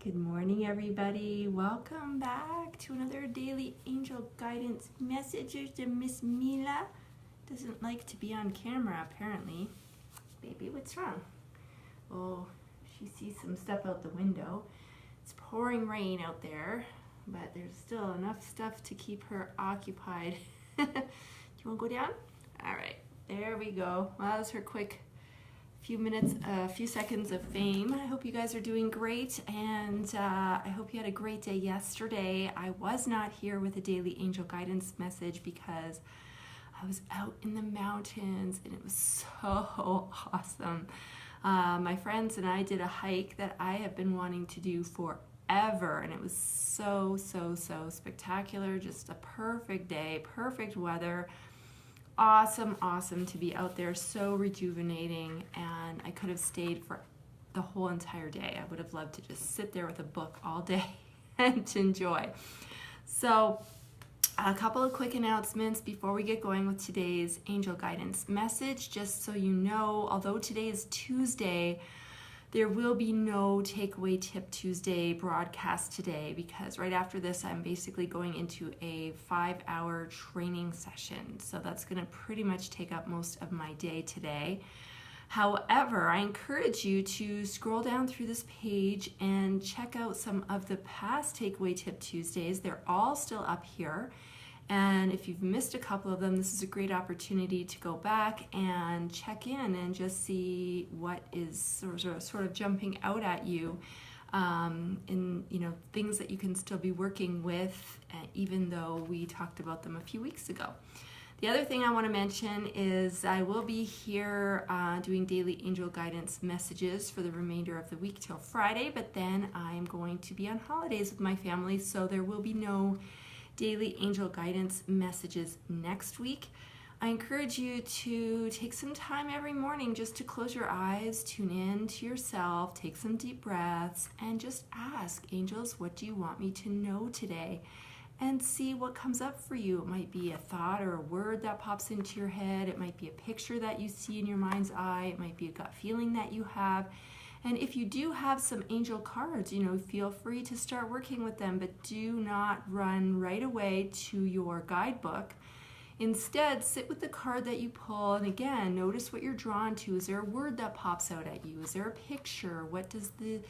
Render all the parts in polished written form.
Good morning, everybody. Welcome back to another daily angel guidance message. There's Miss Mila. Doesn't like to be on camera, apparently. Baby, what's wrong? Oh, she sees some stuff out the window. It's pouring rain out there, but there's still enough stuff to keep her occupied. Do you want to go down? All right, there we go. Well, that was her quick few seconds of fame. I hope you guys are doing great, and I hope you had a great day yesterday. I was not here with a daily angel guidance message because I was out in the mountains and it was so awesome. My friends and I did a hike that I have been wanting to do forever, and it was so spectacular. Just a perfect day, perfect weather. Awesome to be out there, so rejuvenating, and I could have stayed for the whole entire day. I would have loved to just sit there with a book all day and enjoy. So a couple of quick announcements before we get going with today's angel guidance message. Just so you know, although today is Tuesday, there will be no Takeaway Tip Tuesday broadcast today, because right after this I'm basically going into a 5-hour training session. So that's going to pretty much take up most of my day today. However, I encourage you to scroll down through this page and check out some of the past Takeaway Tip Tuesdays. They're all still up here. And if you've missed a couple of them, this is a great opportunity to go back and check in and just see what is sort of jumping out at you in things that you can still be working with, even though we talked about them a few weeks ago. The other thing I want to mention is I will be here doing daily angel guidance messages for the remainder of the week till Friday, but then I'm going to be on holidays with my family, so there will be no daily angel guidance messages next week. I encourage you to take some time every morning just to close your eyes, tune in to yourself, take some deep breaths, and just ask, angels, what do you want me to know today? And see what comes up for you. It might be a thought or a word that pops into your head. It might be a picture that you see in your mind's eye. It might be a gut feeling that you have. And if you do have some angel cards, feel free to start working with them, but do not run right away to your guidebook. Instead, sit with the card that you pull, and again, notice what you're drawn to. Is there a word that pops out at you? Is there a picture? What does the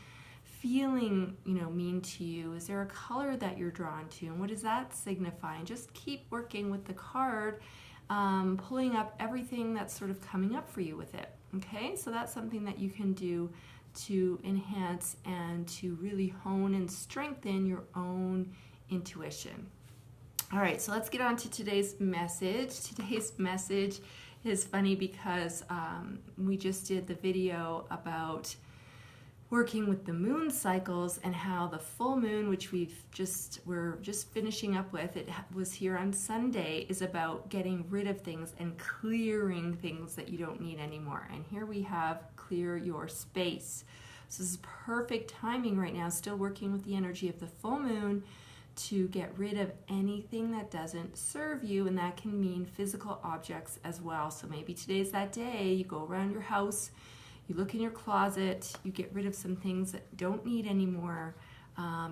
feeling, mean to you? Is there a color that you're drawn to? And what does that signify? And just keep working with the card, pulling up everything that's sort of coming up for you with it. Okay, so that's something that you can do to enhance and to really hone and strengthen your own intuition. All right, so let's get on to today's message. Today's message is funny because we just did the video about working with the moon cycles and how the full moon, which we're just finishing up with, it was here on Sunday, is about getting rid of things and clearing things that you don't need anymore. And here we have clear your space. So this is perfect timing right now, still working with the energy of the full moon to get rid of anything that doesn't serve you, and that can mean physical objects as well. So maybe today's that day, you go around your house, you look in your closet, you get rid of some things that don't need anymore.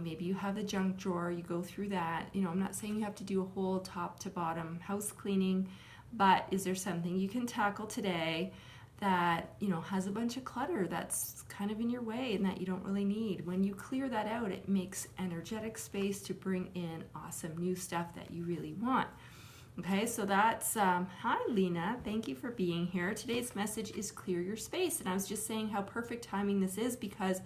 Maybe you have the junk drawer, you go through that. I'm not saying you have to do a whole top to bottom house cleaning, but is there something you can tackle today that, has a bunch of clutter that's kind of in your way and that you don't really need? When you clear that out, it makes energetic space to bring in awesome new stuff that you really want. Okay, so that's, hi Lena, thank you for being here. Today's message is clear your space, and I was just saying how perfect timing this is because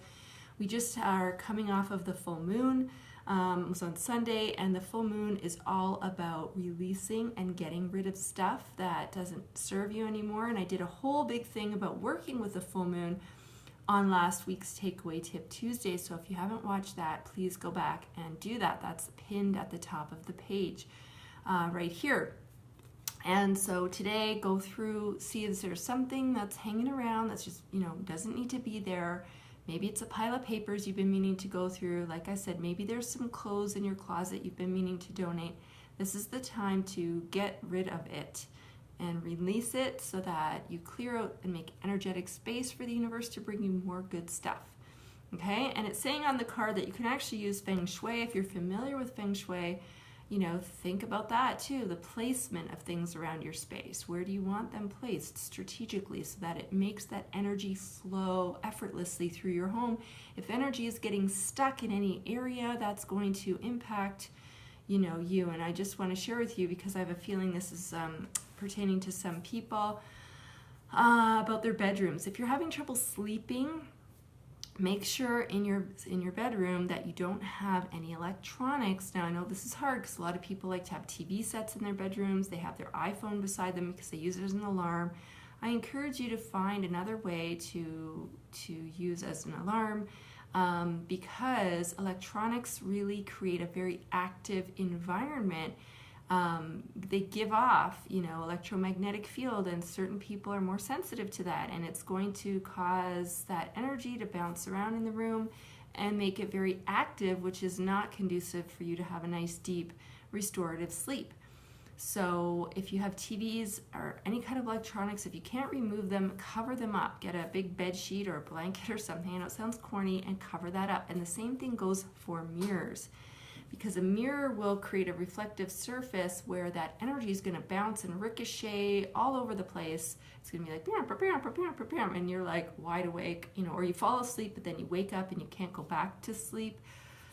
we just are coming off of the full moon. It was on Sunday, and the full moon is all about releasing and getting rid of stuff that doesn't serve you anymore. And I did a whole big thing about working with the full moon on last week's Takeaway Tip Tuesday, so if you haven't watched that, please go back and do that. That's pinned at the top of the page. Right here. And so today, go through, see if there's something that's hanging around that's just, doesn't need to be there. Maybe it's a pile of papers you've been meaning to go through. Like I said, maybe there's some clothes in your closet you've been meaning to donate. This is the time to get rid of it and release it so that you clear out and make energetic space for the universe to bring you more good stuff. Okay, and it's saying on the card that you can actually use Feng Shui. If you're familiar with Feng Shui, you know, think about that too, the placement of things around your space. Where do you want them placed strategically so that it makes that energy flow effortlessly through your home? If energy is getting stuck in any area, that's going to impact, you know, you. And I just want to share with you, because I have a feeling this is pertaining to some people, about their bedrooms. If you're having trouble sleeping, make sure in your bedroom that you don't have any electronics. Now I know this is hard because a lot of people like to have TV sets in their bedrooms. They have their iPhone beside them because they use it as an alarm. I encourage you to find another way to use as an alarm, because electronics really create a very active environment. They give off, you know, electromagnetic field, and certain people are more sensitive to that, and it's going to cause that energy to bounce around in the room and make it very active, which is not conducive for you to have a nice, deep, restorative sleep. So if you have TVs or any kind of electronics, if you can't remove them, cover them up. Get a big bed sheet or a blanket or something. I know it sounds corny, and cover that up. And the same thing goes for mirrors, because a mirror will create a reflective surface where that energy is going to bounce and ricochet all over the place. It's going to be like, bam, bam, bam, bam, bam, and you're like wide awake, you know, or you fall asleep, but then you wake up and you can't go back to sleep.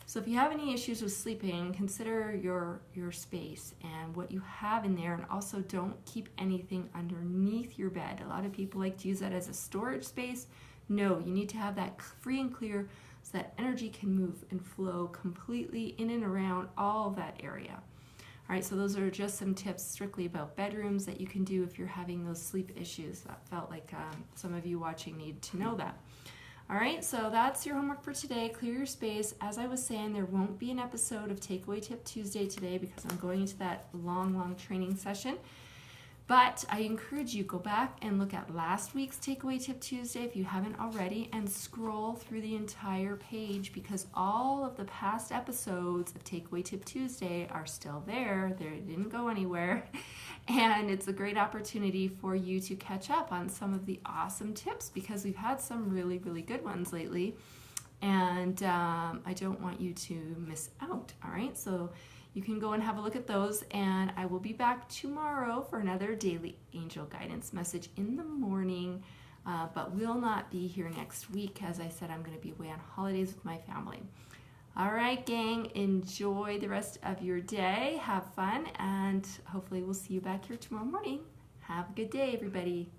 So if you have any issues with sleeping, consider your space and what you have in there, and also don't keep anything underneath your bed. A lot of people like to use that as a storage space. No, you need to have that free and clear, so that energy can move and flow completely in and around all of that area. All right, so those are just some tips strictly about bedrooms that you can do if you're having those sleep issues. That felt like some of you watching need to know that. All right, so that's your homework for today. Clear your space. As I was saying, there won't be an episode of Takeaway Tip Tuesday today because I'm going into that long training session. But I encourage you, go back and look at last week's Takeaway Tip Tuesday if you haven't already, and scroll through the entire page, because all of the past episodes of Takeaway Tip Tuesday are still there. They didn't go anywhere. And it's a great opportunity for you to catch up on some of the awesome tips, because we've had some really, really good ones lately. And I don't want you to miss out. All right, so you can go and have a look at those, and I will be back tomorrow for another daily angel guidance message in the morning, but will not be here next week. As I said, I'm going to be away on holidays with my family. All right, gang, enjoy the rest of your day. Have fun, and hopefully we'll see you back here tomorrow morning. Have a good day, everybody.